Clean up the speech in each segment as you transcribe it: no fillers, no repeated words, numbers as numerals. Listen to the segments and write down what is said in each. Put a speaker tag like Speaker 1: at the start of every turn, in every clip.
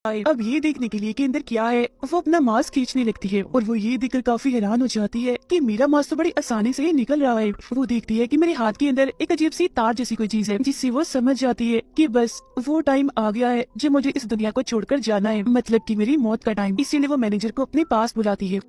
Speaker 1: अब ये देखने के लिए कि अंदर क्या है, वो अपना मास्क खींचने लगती है और वो ये देखकर काफी हैरान हो जाती है कि मेरा मास्क तो बड़ी आसानी से निकल रहा है। वो देखती है कि मेरे हाथ के अंदर एक अजीब सी तार जैसी कोई चीज है, जिससे वो समझ जाती है कि बस वो टाइम आ गया है जब मुझे इस दुनिया को छोड़कर जाना है, मतलब कि मेरी मौत का टाइम। इसीलिए वो मैनेजर को अपने पास बुलाती है।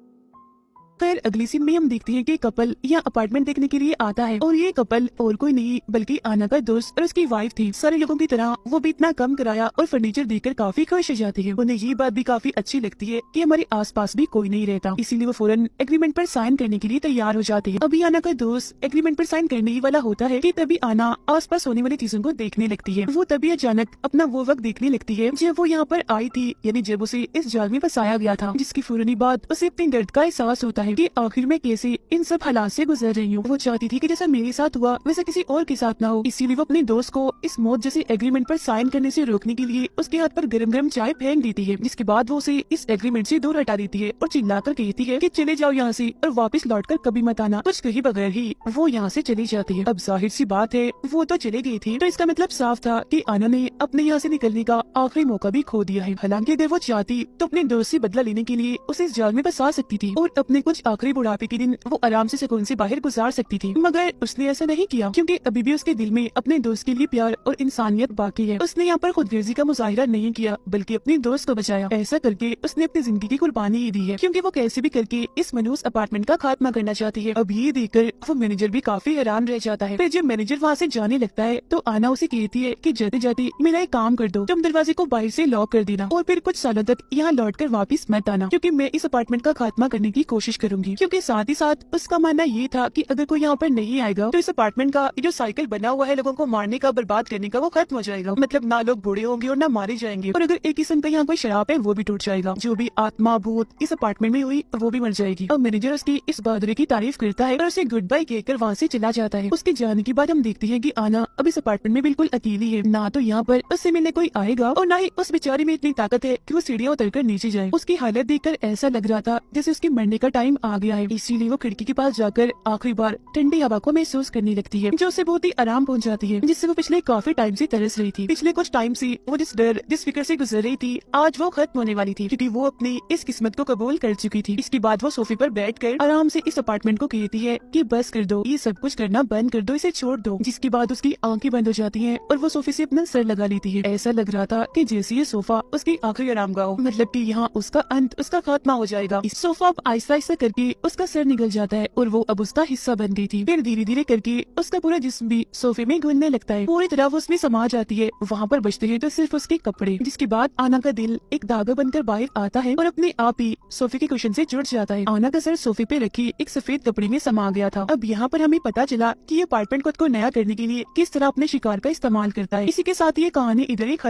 Speaker 1: फिर अगली सीन में हम देखते हैं कि कपल यहाँ अपार्टमेंट देखने के लिए आता है और ये कपल और कोई नहीं बल्कि आना का दोस्त और उसकी वाइफ थी। सारे लोगों की तरह वो भी इतना कम किराया और फर्नीचर देखकर काफी खुश हो जाती है। उन्हें ये बात भी काफी अच्छी लगती है कि हमारे आसपास भी कोई नहीं रहता, इसीलिए वो फौरन एग्रीमेंट पर साइन करने के लिए तैयार हो जाती है। अभी आना का दोस्त एग्रीमेंट पर साइन करने ही वाला होता है कि तभी आना आसपास होने वाली चीजों को देखने लगती है। वो तभी अचानक अपना वो वक्त देखने लगती है जब वो यहाँ पर आई थी, यानी जब उसे इस जाल में फंसाया गया था, जिसकी फौरनी बाद उसे अपने दर्द का एहसास होता है कि आखिर में कैसे इन सब हालात से गुजर रही हूँ। वो चाहती थी कि जैसा मेरे साथ हुआ वैसा किसी और के साथ ना हो, इसीलिए वो अपने दोस्त को इस मौत जैसे एग्रीमेंट पर साइन करने से रोकने के लिए उसके हाथ पर गरम गरम चाय फेंक देती है, जिसके बाद वो उसे इस एग्रीमेंट से दूर हटा देती है और चिल्लाकर कहती है कि चले जाओ यहाँ से और वापस लौटकर कभी मत आना। कुछ कहे बगैर ही वो यहाँ से चली जाती है। अब जाहिर सी बात है वो तो चली गई थी, तो इसका मतलब साफ था कि आना ने अपने यहाँ से निकलने का आखिरी मौका भी खो दिया है। हालांकि अगर वो चाहती तो अपने दोस्त से बदला लेने के लिए उसे इस जाल में फंसा सकती थी और अपने कुछ आखिरी बुढ़ापे के दिन वो आराम से सुकून से बाहर गुजार सकती थी, मगर उसने ऐसा नहीं किया क्योंकि अभी भी उसके दिल में अपने दोस्त के लिए प्यार और इंसानियत बाकी है। उसने यहाँ पर खुदगर्जी का मुजाहिरा नहीं किया बल्कि अपने दोस्त को बचाया। ऐसा करके उसने अपनी जिंदगी की कुर्बानी ही दी है क्योंकि वो कैसे भी करके इस मनहूस अपार्टमेंट का खात्मा करना चाहती है। अब ये देखकर वो मैनेजर भी काफी हैरान रह जाता है। फिर जब मैनेजर वहाँ से जाने लगता है तो आना उसे कहती है कि जाते जाते मेरा एक काम कर दो, तुम दरवाजे को बाहर से लॉक कर देना और फिर कुछ सालों तक यहाँ लौट कर वापिस मत आना, क्योंकि मैं इस अपार्टमेंट का खात्मा करने की कोशिश करूंगी। क्योंकि साथ ही साथ उसका मानना ये था कि अगर कोई यहाँ पर नहीं आएगा तो इस अपार्टमेंट का जो साइकिल बना हुआ है लोगों को मारने का, बर्बाद करने का, वो खत्म हो जाएगा। मतलब ना लोग बूढ़े होंगे और ना मारे जाएंगे, और अगर एक किस्म का यहाँ कोई शराब है वो भी टूट जाएगा। जो भी आत्मा भूत इस अपार्टमेंट में हुई वो भी मर जाएगी। और मैनेजर उसकी इस बहादुरी की तारीफ करता है और उसे गुड बाय कहकर वहाँ से चला जाता है। उसके जाने के बाद हम देखते हैं कि आना अब इस अपार्टमेंट में बिल्कुल अकेली है। ना तो यहाँ पर उससे मिलने कोई आएगा और ना ही उस बेचारी में इतनी ताकत है कि वो सीढ़ियाँ उतरकर नीचे जाए। उसकी हालत देखकर ऐसा लग रहा था जैसे उसके मरने का टाइम आ गया है, इसीलिए वो खिड़की के पास जाकर आखिरी बार ठंडी हवा को महसूस करने लगती है, जो उसे बहुत ही आराम पहुंचाती है, जिससे वो पिछले काफी टाइम से तरस रही थी। पिछले कुछ टाइम से वो जिस डर जिस फिक्र से गुजर रही थी आज वो खत्म होने वाली थी, क्योंकि वो अपनी इस किस्मत को कबूल कर चुकी थी। इसके बाद वो सोफे पर बैठकर आराम से इस अपार्टमेंट को कहती है कि बस कर दो, ये सब कुछ करना बंद कर दो, इसे छोड़ दो। जिसके बाद उसकी आंखें बंद हो जाती हैं और वो सोफे से अपना सर लगा लेती है। ऐसा लग रहा था कि जैसे ये सोफा उसकी आखिरी आरामगाह हो, मतलब कि यहाँ उसका अंत, उसका खात्मा हो जाएगा। इस सोफा अब आहिस्ता आहिस्ता करके उसका सर निकल जाता है और वो अब उसका हिस्सा बन गई थी। फिर धीरे धीरे करके उसका पूरा जिस्म भी सोफे में घुलने लगता है, पूरी तरह वो उसमें समा जाती है। वहाँ पर बचते हैं तो सिर्फ उसके कपड़े। जिसके बाद आना का दिल एक धागा बनकर बाहर आता है और अपने आप ही सोफे के कुशन से जुड़ जाता है। आना का सर सोफे पे रखी एक सफेद कपड़े में समा गया था। अब यहाँ पर हमें पता चला कि ये अपार्टमेंट खुद को नया करने के लिए किस तरह अपने शिकार का इस्तेमाल करता है। इसी के साथ ये कहानी इधर ही खत्म